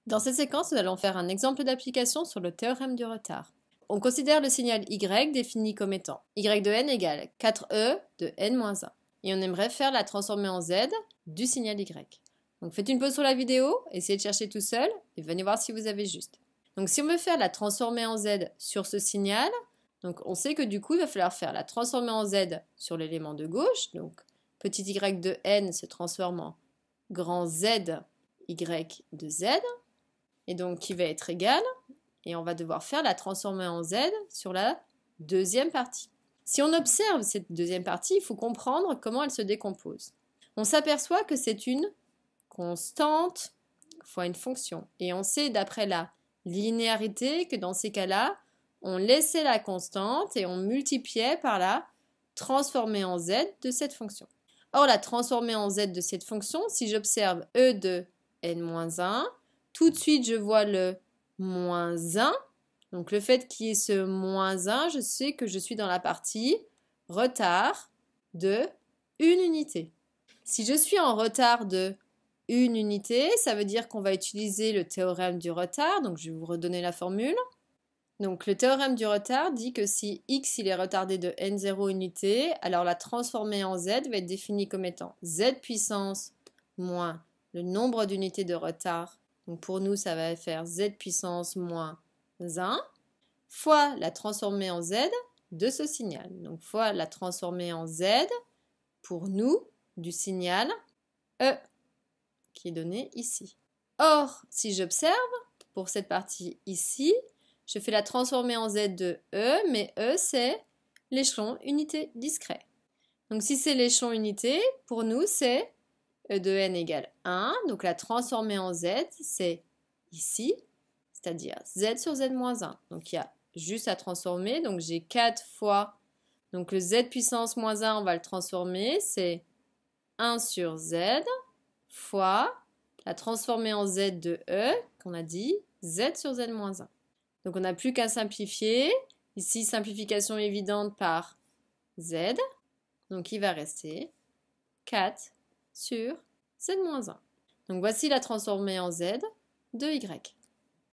Dans cette séquence, nous allons faire un exemple d'application sur le théorème du retard. On considère le signal y défini comme étant y de n égale 4e de n-1. Et on aimerait faire la transformée en z du signal y. Donc faites une pause sur la vidéo, essayez de chercher tout seul et venez voir si vous avez juste. Donc si on veut faire la transformée en z sur ce signal, donc on sait que du coup il va falloir faire la transformée en z sur l'élément de gauche. Donc petit y de n se transforme en grand z y de z. Et donc qui va être égal, et on va devoir faire la transformée en z sur la deuxième partie. Si on observe cette deuxième partie, il faut comprendre comment elle se décompose. On s'aperçoit que c'est une constante fois une fonction. Et on sait d'après la linéarité que dans ces cas-là, on laissait la constante et on multipliait par la transformée en z de cette fonction. Or, la transformée en z de cette fonction, si j'observe e de n-1, tout de suite, je vois le moins 1. Donc, le fait qu'il y ait ce moins 1, je sais que je suis dans la partie retard de 1 unité. Si je suis en retard de 1 unité, ça veut dire qu'on va utiliser le théorème du retard. Donc, je vais vous redonner la formule. Donc, le théorème du retard dit que si x il est retardé de n0 unité, alors la transformée en z va être définie comme étant z puissance moins le nombre d'unités de retard. Donc pour nous, ça va faire z puissance moins 1 fois la transformée en z de ce signal. Donc fois la transformée en z pour nous du signal E qui est donné ici. Or, si j'observe pour cette partie ici, je fais la transformée en z de E, mais E c'est l'échelon unité discret. Donc si c'est l'échelon unité, pour nous c'est E de n égale 1, donc la transformée en z, c'est ici, c'est-à-dire z sur z-1. Donc il y a juste à transformer, donc j'ai 4 fois, donc le z puissance moins 1, on va le transformer, c'est 1 sur z, fois la transformée en z de E, qu'on a dit, z sur z-1. Donc on n'a plus qu'à simplifier, ici simplification évidente par z, donc il va rester 4 sur z-1. Donc voici la transformée en z de y.